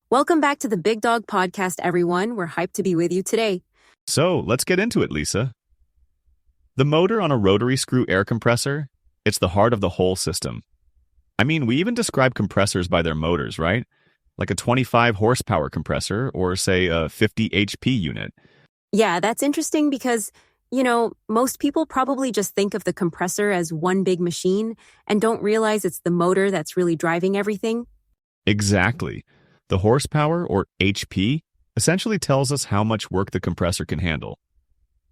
Welcome back to the Big Dog Podcast, everyone. We're hyped to be with you today. So let's get into it, Lisa. The motor on a rotary screw air compressor, it's the heart of the whole system. I mean, we even describe compressors by their motors, right? Like a 25 horsepower compressor or, say, a 50 HP unit. Yeah, that's interesting because, most people probably just think of the compressor as one big machine and don't realize it's the motor that's really driving everything. Exactly. The horsepower, or HP, essentially tells us how much work the compressor can handle.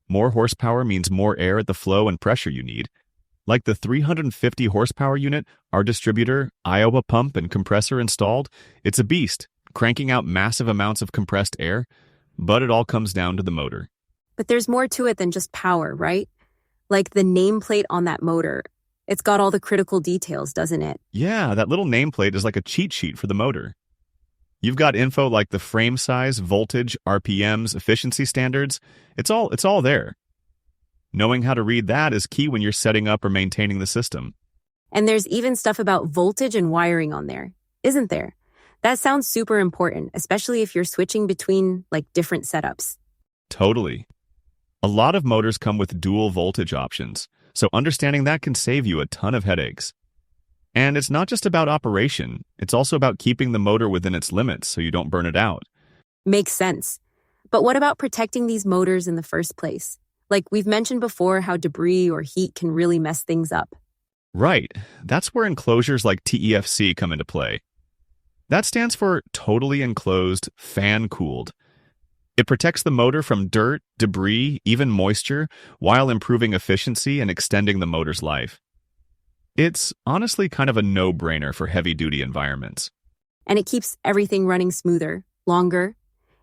More horsepower means more air at the flow and pressure you need. Like the 350 horsepower unit our distributor, Iowa pump and compressor installed, it's a beast, cranking out massive amounts of compressed air, but it all comes down to the motor. But there's more to it than just power, right? Like the nameplate on that motor. It's got all the critical details, doesn't it? Yeah, that little nameplate is like a cheat sheet for the motor. You've got info like the frame size, voltage, RPMs, efficiency standards. It's all there. Knowing how to read that is key when you're setting up or maintaining the system. And there's even stuff about voltage and wiring on there, isn't there? That sounds super important, especially if you're switching between, different setups. Totally. A lot of motors come with dual voltage options, so understanding that can save you a ton of headaches. And it's not just about operation, it's also about keeping the motor within its limits so you don't burn it out. Makes sense. But what about protecting these motors in the first place? Like we've mentioned before how debris or heat can really mess things up. Right, that's where enclosures like TEFC come into play. That stands for Totally Enclosed, Fan-Cooled. It protects the motor from dirt, debris, even moisture, while improving efficiency and extending the motor's life. It's honestly kind of a no-brainer for heavy-duty environments. And it keeps everything running smoother, longer.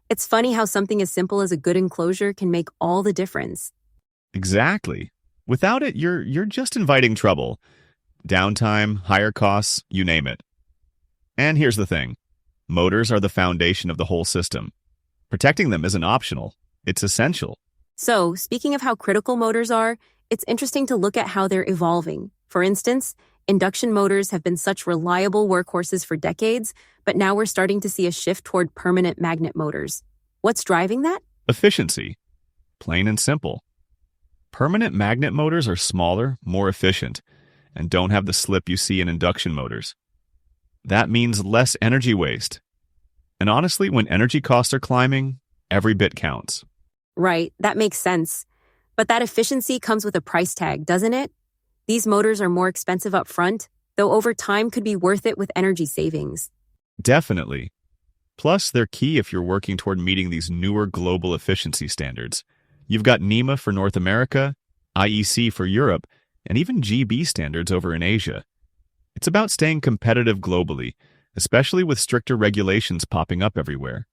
It's funny how something as simple as a good enclosure can make all the difference. Exactly. Without it, you're just inviting trouble. Downtime, higher costs, you name it. And here's the thing. Motors are the foundation of the whole system. Protecting them isn't optional. It's essential. So, speaking of how critical motors are, it's interesting to look at how they're evolving. For instance, induction motors have been such reliable workhorses for decades, but now we're starting to see a shift toward permanent magnet motors. What's driving that? Efficiency. Plain and simple. Permanent magnet motors are smaller, more efficient, and don't have the slip you see in induction motors. That means less energy waste. And honestly, when energy costs are climbing, every bit counts. Right, that makes sense. But that efficiency comes with a price tag, doesn't it? These motors are more expensive up front, though over time could be worth it with energy savings. Definitely. Plus, they're key if you're working toward meeting these newer global efficiency standards. You've got NEMA for North America, IEC for Europe, and even GB standards over in Asia. It's about staying competitive globally, especially with stricter regulations popping up everywhere.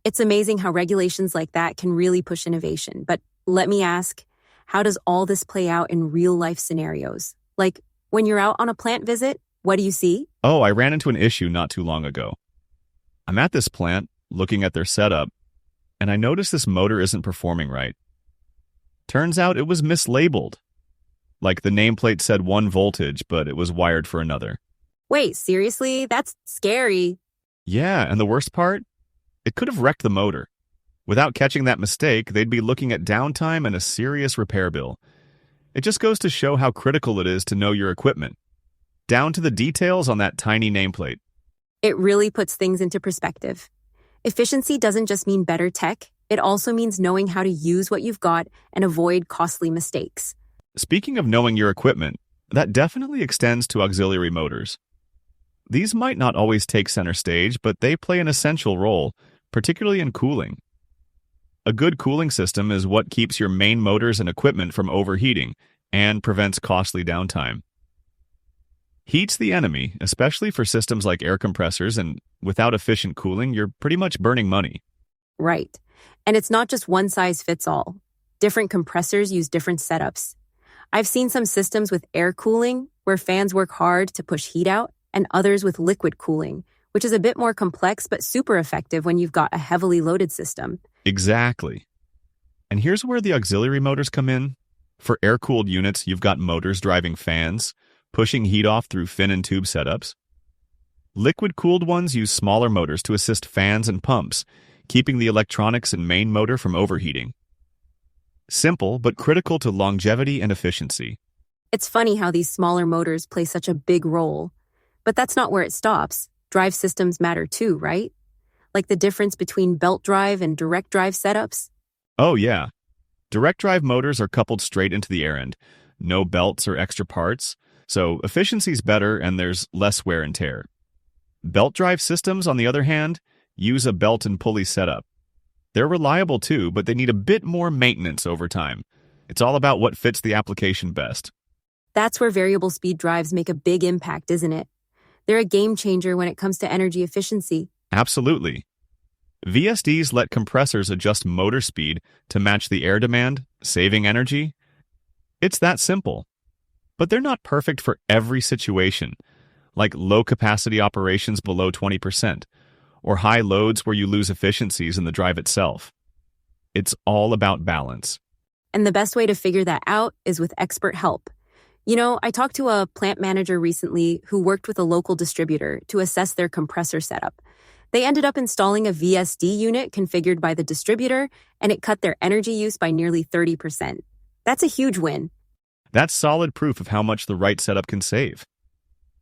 It's amazing how regulations like that can really push innovation. But let me ask, how does all this play out in real-life scenarios? Like, when you're out on a plant visit, what do you see? Oh, I ran into an issue not too long ago. I'm at this plant, looking at their setup, and I noticed this motor isn't performing right. Turns out it was mislabeled. Like the nameplate said 1 voltage, but it was wired for another. Wait, seriously? That's scary. Yeah, and the worst part? It could have wrecked the motor. Without catching that mistake, they'd be looking at downtime and a serious repair bill. It just goes to show how critical it is to know your equipment, down to the details on that tiny nameplate. It really puts things into perspective. Efficiency doesn't just mean better tech, it also means knowing how to use what you've got and avoid costly mistakes. Speaking of knowing your equipment, that definitely extends to auxiliary motors. These might not always take center stage, but they play an essential role, particularly in cooling. A good cooling system is what keeps your main motors and equipment from overheating and prevents costly downtime. Heat's the enemy, especially for systems like air compressors, and without efficient cooling, you're pretty much burning money. Right. And it's not just one size fits all. Different compressors use different setups. I've seen some systems with air cooling, where fans work hard to push heat out, and others with liquid cooling, which is a bit more complex but super effective when you've got a heavily loaded system. Exactly. And here's where the auxiliary motors come in. For air-cooled units, you've got motors driving fans, pushing heat off through fin and tube setups. Liquid-cooled ones use smaller motors to assist fans and pumps, keeping the electronics and main motor from overheating. Simple, but critical to longevity and efficiency. It's funny how these smaller motors play such a big role. But that's not where it stops. Drive systems matter too, right? Like the difference between belt drive and direct drive setups. Oh yeah. Direct drive motors are coupled straight into the air end. No belts or extra parts, so efficiency's better and there's less wear and tear. Belt drive systems, on the other hand, use a belt and pulley setup. They're reliable too, but they need a bit more maintenance over time. It's all about what fits the application best. That's where variable speed drives make a big impact, isn't it? They're a game changer when it comes to energy efficiency. Absolutely. VSDs let compressors adjust motor speed to match the air demand, saving energy. It's that simple. But they're not perfect for every situation, like low-capacity operations below 20%, or high loads where you lose efficiencies in the drive itself. It's all about balance. And the best way to figure that out is with expert help. You know, I talked to a plant manager recently who worked with a local distributor to assess their compressor setup. They ended up installing a VSD unit configured by the distributor, and it cut their energy use by nearly 30%. That's a huge win. That's solid proof of how much the right setup can save.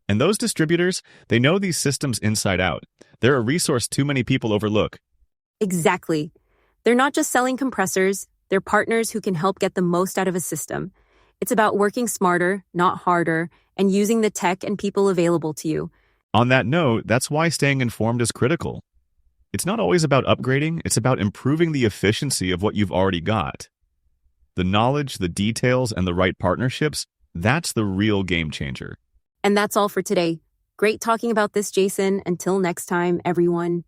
And those distributors, they know these systems inside out. They're a resource too many people overlook. Exactly. They're not just selling compressors, they're partners who can help get the most out of a system. It's about working smarter, not harder, and using the tech and people available to you. On that note, that's why staying informed is critical. It's not always about upgrading, it's about improving the efficiency of what you've already got. The knowledge, the details, and the right partnerships, that's the real game changer. And that's all for today. Great talking about this, Jason. Until next time, everyone.